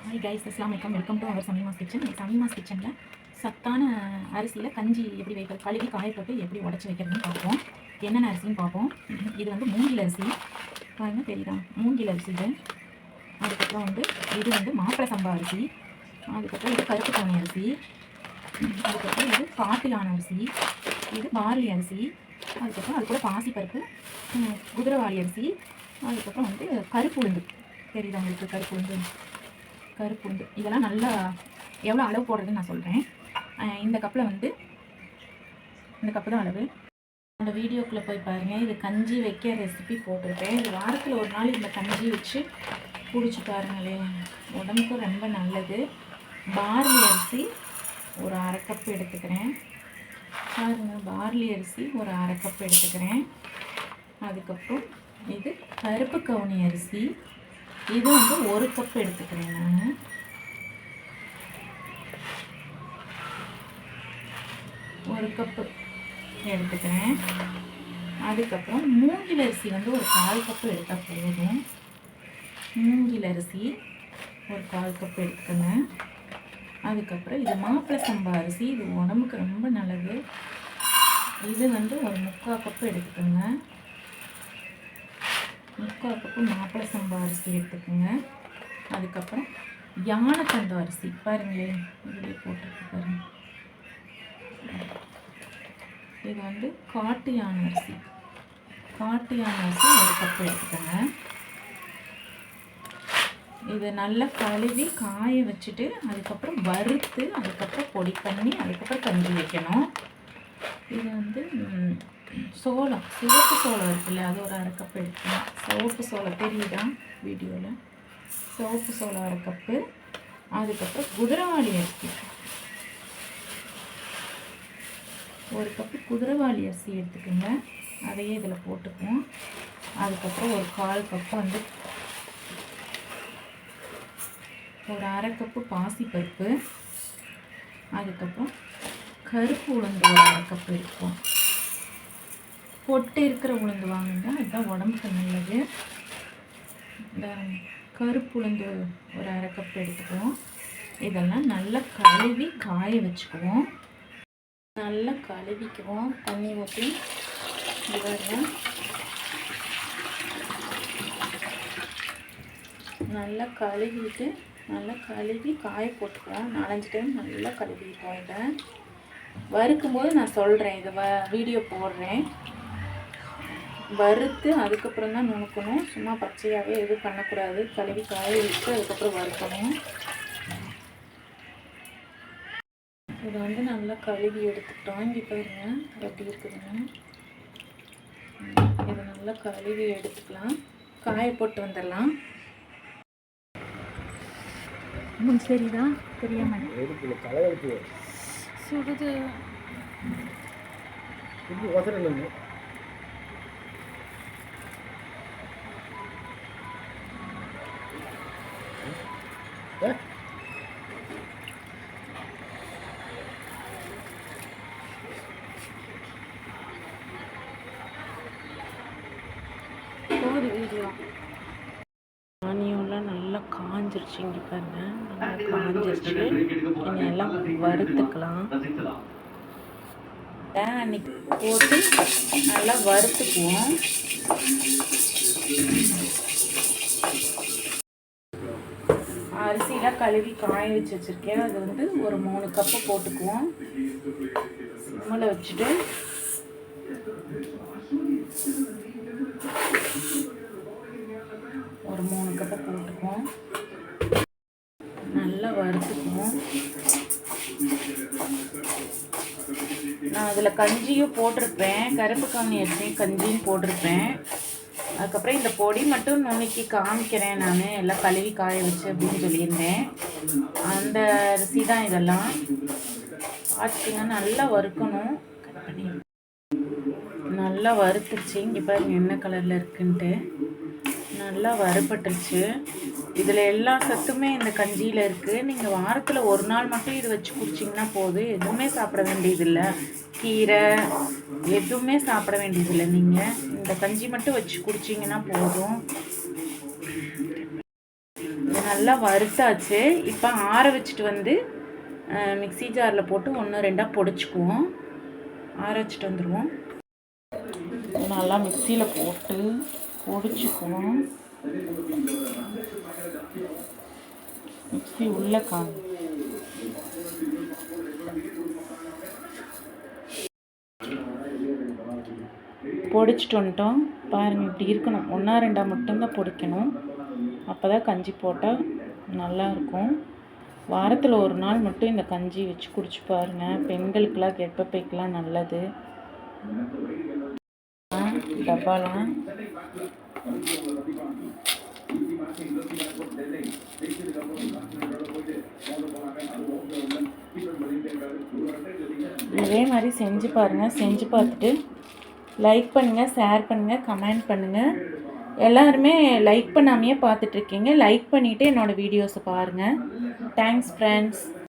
Hi guys, அஸ்ஸலாமு அலைக்கும். Welcome to our Sameema's kitchen. Sameema's கிச்சனில் சத்தான அரிசியில் கஞ்சி எப்படி வைக்கிறது, கழுவி காய போட்டு எப்படி உடச்சி வைக்கிறதுன்னு பார்ப்போம். என்னென்ன அரிசின்னு பார்ப்போம். இது வந்து மூங்கில் அரிசி பாருங்கள், தெரியுதா? மூங்கில் அரிசி இது. அதுக்கப்புறம் இது வந்து மாப்பிளை சம்பா அரிசி. அதுக்கப்புறம் இது கருப்பு கவுனி அரிசி. அதுக்கப்புறம் இது காட்டு யானை அரிசி. இது பார்லி அரிசி. அதுக்கப்புறம் அது கூட பாசிப்பருப்பு, குதிரைவாளி அரிசி. அதுக்கப்புறம் கருப்பு உளுந்து. தெரியுதா உங்களுக்கு? கருப்பு உளுந்து இதெல்லாம் நல்லா எவ்வளோ அளவு போடுறதுன்னு நான் சொல்கிறேன். இந்த கப்பில் இந்த கப்பு தான் அளவு. அந்த வீடியோக்குள்ளே போய் பாருங்கள். இது கஞ்சி வைக்க ரெசிபி போட்டிருப்பேன். இது வாரத்தில் ஒரு நாள் இந்த கஞ்சி வச்சு குடிச்சு பாருங்களேன், உடம்புக்கு ரொம்ப நல்லது. பார்லி அரிசி ஒரு அரை கப் எடுத்துக்கிறேன். பாருங்கள், பார்லி அரிசி ஒரு அரை கப் எடுத்துக்கிறேன். அதுக்கப்புறம் இது கருப்பு கவுனி அரிசி. இது வந்து ஒரு கப் எடுத்துக்கிறேன். நான் ஒரு கப்பு எடுத்துக்கிறேன். அதுக்கப்புறம் மூங்கில் அரிசி வந்து ஒரு 1/4 கப்பு எடுத்தால் போதும். மூங்கில் அரிசி ஒரு 1/4 கப்பு எடுத்துக்கோங்க. அதுக்கப்புறம் இது மாப்பிளை சம்பா அரிசி. இது உடம்புக்கு ரொம்ப நல்லது. இது வந்து ஒரு 3/4 கப்பு எடுத்துக்கோங்க. 3/4 கப்பு மாப்பிளை சம்பா அரிசி எடுத்துக்கோங்க. அதுக்கப்புறம் யானை தண்டு அரிசி பாருங்களேன், இதுலேயே போட்டிருக்கு பாருங்க. இது வந்து காட்டு யானை அரிசி. காட்டு யானை அரிசி ஒரு கப்பு எடுத்துக்கோங்க. இதை நல்லா கழுவி காய வச்சுட்டு அதுக்கப்புறம் வறுத்து அதுக்கப்புறம் பொடி பண்ணி அதுக்கப்புறம் கஞ்சி வைக்கணும். இது வந்து சோளம், சிவப்பு சோளம் இருக்குல்ல, அது ஒரு அரை கப்பு எடுத்துக்கணும். சிவப்பு சோளம் தெரியுதா வீடியோவில்? சிவப்பு சோளம் அரை கப்பு. அதுக்கப்புறம் குதிரைவாளி அரிசி ஒரு கப்பு. குதிரைவாளி அரிசி எடுத்துக்கோங்க, அதையே இதில் போட்டுக்குவோம். அதுக்கப்புறம் ஒரு 1/4 கப்பு ஒரு அரை கப்பு பாசிப்பருப்பு. அதுக்கப்புறம் கருப்பு உளுந்து ஒரு அரை கப்பு இருக்கும். பொட்டு இருக்கிற உளுந்து வாங்குங்க, அதுதான் உடம்புக்கு நல்லது. இந்த கருப்பு உளுந்து ஒரு அரை கப்பு எடுத்துக்குவோம். இதெல்லாம் நல்லா கழுவி காய வச்சுக்குவோம். நல்லா கழுவிக்குவோம், தண்ணி ஊற்றி. நல்லா கழுவிட்டு நல்லா கழுவி காய போட்டுக்குவோம். 4-5 டைம் நல்லா கழுவிக்குவோம். இதை வறுக்கும்போது நான் சொல்கிறேன், இதை வீடியோ போடுறேன். வறுத்து அதுக்கப்புறம் தான் நுணுக்கணும். சும்மா பச்சையாகவே எதுவும் பண்ணக்கூடாது. கழுவி காய வச்சு அதுக்கப்புறம் வறுக்கணும். இதை வந்து நல்லா கழுவி எடுத்துக்கிட்டோம். இங்கே பாருங்க எப்படி இருக்குதுன்னு. இதை நல்லா கழுவி எடுத்துக்கலாம். காய போட்டு வந்துடலாம். சரிதான், தெரியாம சுடுது. போகுது வீடியோ. ஆனியெல்லாம் நல்லா காஞ்சிருச்சு. இங்கே பாருங்க, நல்லா காஞ்சிருச்சு. இனி எல்லாம் வறுத்துக்கலாம். அன்னைக்கு போட்டு நல்லா வறுத்துக்குவோம். அரிசியெலாம் கழுவி காய வச்சுருக்கேன். அது வந்து ஒரு 3 கப்பு போட்டுக்குவோம். சிம்மில் வச்சுட்டு ஒரு 3 கப்பு போட்டுக்குவோம். நல்லா வறுத்துக்குவோம். நான் அதில் கஞ்சியும் போட்டிருப்பேன், கருப்பு கவுனி அரிசியும் கஞ்சியும் போட்டிருப்பேன். அதுக்கப்புறம் இந்த பொடி மட்டும் நுணுக்கி காமிக்கிறேன். நான் எல்லாம் கழுவி காய வச்சு அப்படின்னு சொல்லியிருந்தேன். அந்த அரிசி தான் இதெல்லாம். பார்த்துட்டிங்கன்னா நல்லா வறுக்கணும். நல்லா வறுத்துருச்சு. இங்கே பாருங்க என்ன கலரில் இருக்குன்ட்டு. நல்லா வறுபட்டுருச்சு. இதில் எல்லா சத்துமே இந்த கஞ்சியில் இருக்குது. நீங்கள் வாரத்தில் ஒரு நாள் மட்டும் இதை வச்சு குடிச்சிங்கன்னா போதும். எதுவுமே சாப்பிட வேண்டியதில்லை. கீரை எதுவுமே சாப்பிட வேண்டியதில்லை. நீங்கள் இந்த கஞ்சி மட்டும் வச்சு குடிச்சிங்கன்னா போதும். நல்லா வறுத்தாச்சு. இப்போ ஆற வச்சுட்டு வந்து மிக்ஸி ஜாரில் போட்டு 1 2 பொடிச்சுக்குவோம். ஆற வச்சுட்டு வந்துடுவோம். நல்லா மிக்சியில் போட்டு பொடிச்சுக்குவோம். மிக்ஸி உள்ளே பொடிச்சிட்டு வந்துட்டோம். பாருங்கள், இப்படி இருக்கணும். 1 2 மட்டும்தான் பொடிக்கணும். அப்போ தான் கஞ்சி போட்டால் நல்லாயிருக்கும். வாரத்தில் ஒரு நாள் மட்டும் இந்த கஞ்சி வச்சு குடிச்சு பாருங்கள். பெண்களுக்கெல்லாம் கர்ப்பப்பைக்கெலாம் நல்லது. டப்பாலாம் இதே மாதிரி செஞ்சு பாருங்கள். செஞ்சு பார்த்துட்டு லைக் பண்ணுங்கள், ஷேர் பண்ணுங்கள், கமெண்ட் பண்ணுங்கள். எல்லாருமே லைக் பண்ணாமையே பார்த்துட்ருக்கீங்க. லைக் பண்ணிவிட்டு என்னோடய வீடியோஸை பாருங்கள். Thanks friends.